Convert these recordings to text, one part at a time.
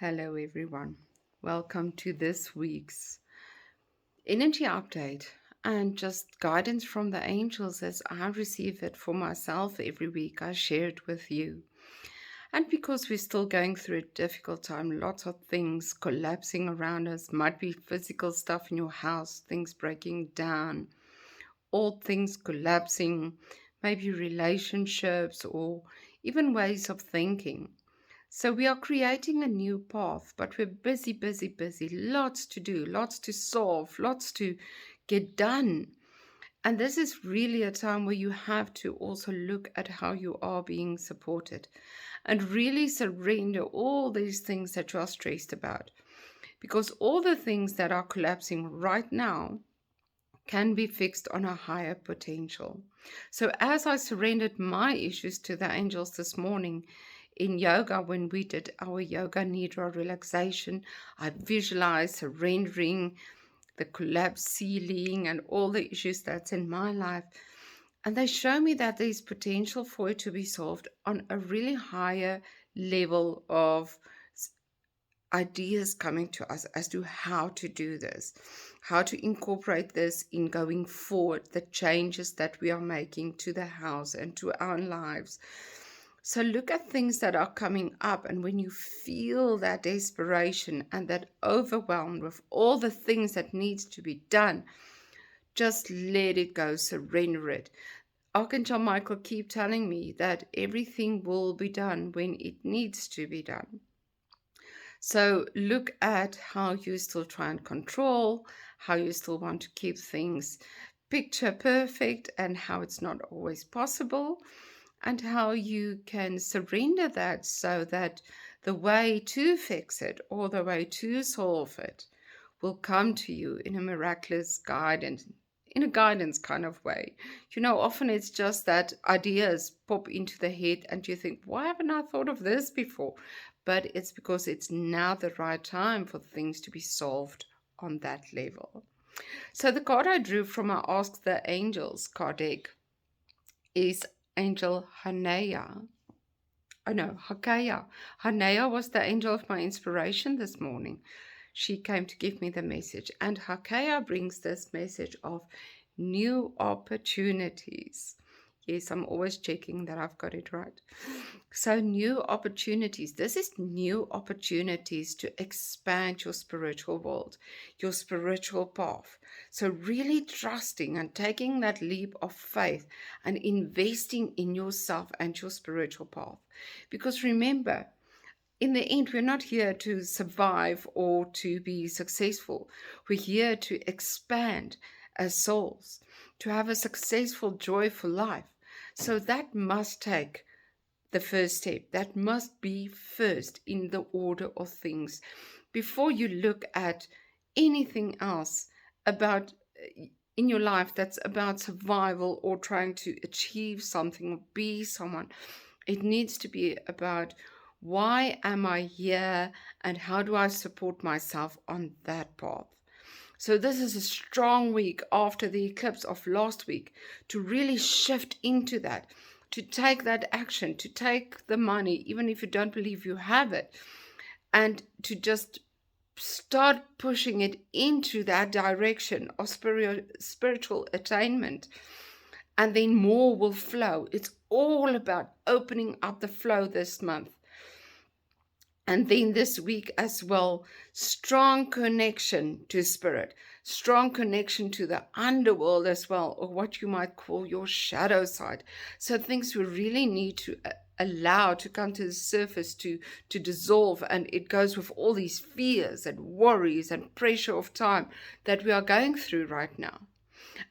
Hello, everyone. Welcome to this week's energy update and just guidance from the angels as I receive it for myself every week. I share it with you. And because we're still going through a difficult time, lots of things collapsing around us, might be physical stuff in your house, things breaking down, all things collapsing, maybe relationships or even ways of thinking. So we are creating a new path, but we're busy, busy, busy. Lots to do, lots to solve, lots to get done. And this is really a time where you have to also look at how you are being supported and really surrender all these things that you are stressed about. Because all the things that are collapsing right now can be fixed on a higher potential. So, as I surrendered my issues to the angels this morning in yoga, when we did our yoga nidra relaxation, I visualized surrendering the collapsed ceiling and all the issues that's in my life. And they show me that there's potential for it to be solved on a really higher level of ideas coming to us as to how to do this, how to incorporate this in going forward, the changes that we are making to the house and to our lives. So look at things that are coming up, and when you feel that desperation and that overwhelm with all the things that needs to be done, just let it go, surrender it. Archangel Michael keep telling me that everything will be done when it needs to be done. So look at how you still try and control, how you still want to keep things picture perfect, and how it's not always possible, and how you can surrender that so that the way to fix it or the way to solve it will come to you in a miraculous guidance, in a guidance kind of way. Often it's just that ideas pop into the head and you think, why haven't I thought of this before? But it's because it's now the right time for things to be solved on that level. So the card I drew from our Ask the Angels card deck is Angel Hanaya. Oh no, Hakaya. Hanaya was the angel of my inspiration this morning. She came to give me the message. And Hakaya brings this message of new opportunities. Yes, I'm always checking that I've got it right. So, new opportunities. This is new opportunities to expand your spiritual world, your spiritual path. So, really trusting and taking that leap of faith and investing in yourself and your spiritual path. Because remember, in the end, we're not here to survive or to be successful. We're here to expand as souls, to have a successful, joyful life. So that must take the first step. That must be first in the order of things before you look at anything else about in your life that's about survival or trying to achieve something or be someone. It needs to be about why am I here and how do I support myself on that path. So this is a strong week after the eclipse of last week to really shift into that, to take that action, to take the money, even if you don't believe you have it, and to just start pushing it into that direction of spiritual attainment. And then more will flow. It's all about opening up the flow this month. And then this week as well, strong connection to spirit, strong connection to the underworld as well, or what you might call your shadow side. So things we really need to allow to come to the surface, to dissolve. And it goes with all these fears and worries and pressure of time that we are going through right now.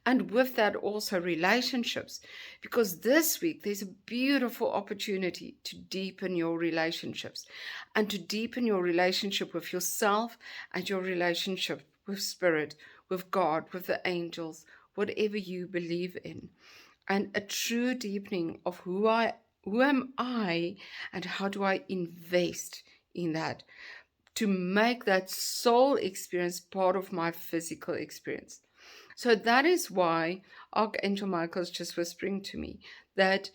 And with that, also relationships, because this week there's a beautiful opportunity to deepen your relationships and to deepen your relationship with yourself and your relationship with spirit, with God, with the angels, whatever you believe in. And a true deepening of who am I and how do I invest in that to make that soul experience part of my physical experience. So that is why Archangel Michael is just whispering to me that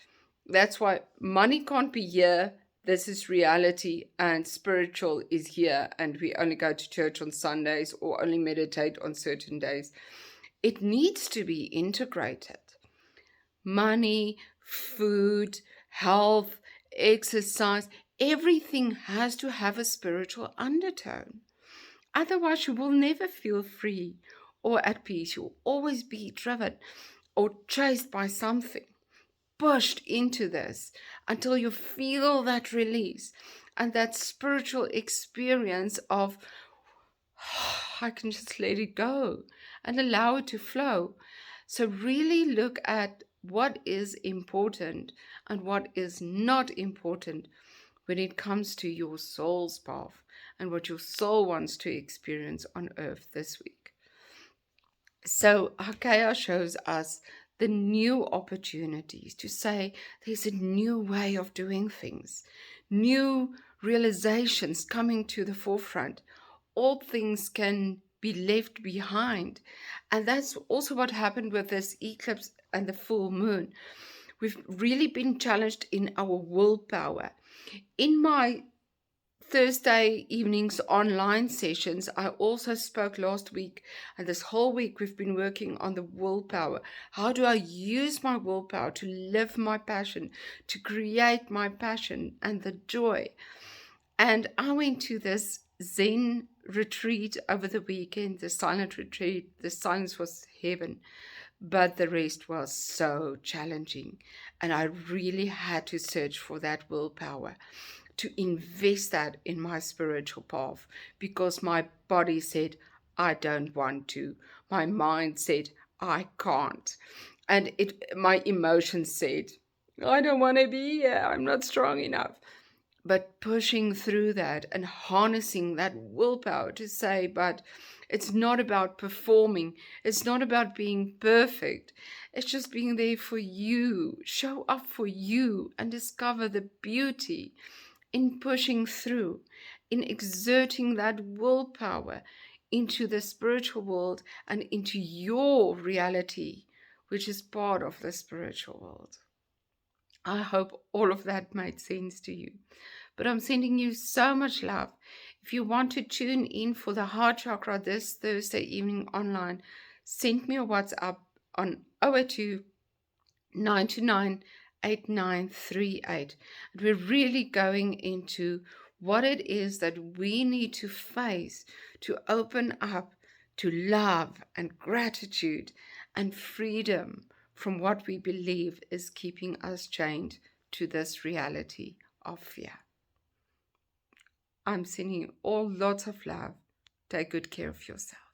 that's why money can't be here this is reality and spiritual is here, and we only go to church on Sundays or only meditate on certain days. It needs to be integrated. Money, food, health, exercise, everything has to have a spiritual undertone. Otherwise, you will never feel free or at peace. You'll always be driven or chased by something, pushed into this until you feel that release and that spiritual experience of, I can just let it go and allow it to flow. So really look at what is important and what is not important when it comes to your soul's path and what your soul wants to experience on earth this week. So Hakea shows us the new opportunities to say there's a new way of doing things, new realizations coming to the forefront. All things can be left behind. And that's also what happened with this eclipse and the full moon. We've really been challenged in our willpower. In my Thursday evenings online sessions, I also spoke last week, and this whole week we've been working on the willpower. How do I use my willpower to live my passion, to create my passion and the joy? And I went to this Zen retreat over the weekend, the silent retreat. The silence was heaven, but the rest was so challenging. And I really had to search for that willpower, to invest that in my spiritual path, because my body said, I don't want to. My mind said, I can't. And my emotions said, I don't want to be here. I'm not strong enough. But pushing through that and harnessing that willpower to say, but it's not about performing. It's not about being perfect. It's just being there for you. Show up for you and discover the beauty in pushing through, in exerting that willpower into the spiritual world and into your reality, which is part of the spiritual world. I hope all of that made sense to you. But I'm sending you so much love. If you want to tune in for the heart chakra this Thursday evening online, send me a WhatsApp on 082 929 8938. And we're really going into what it is that we need to face to open up to love and gratitude and freedom from what we believe is keeping us chained to this reality of fear. I'm sending you all lots of love. Take good care of yourself.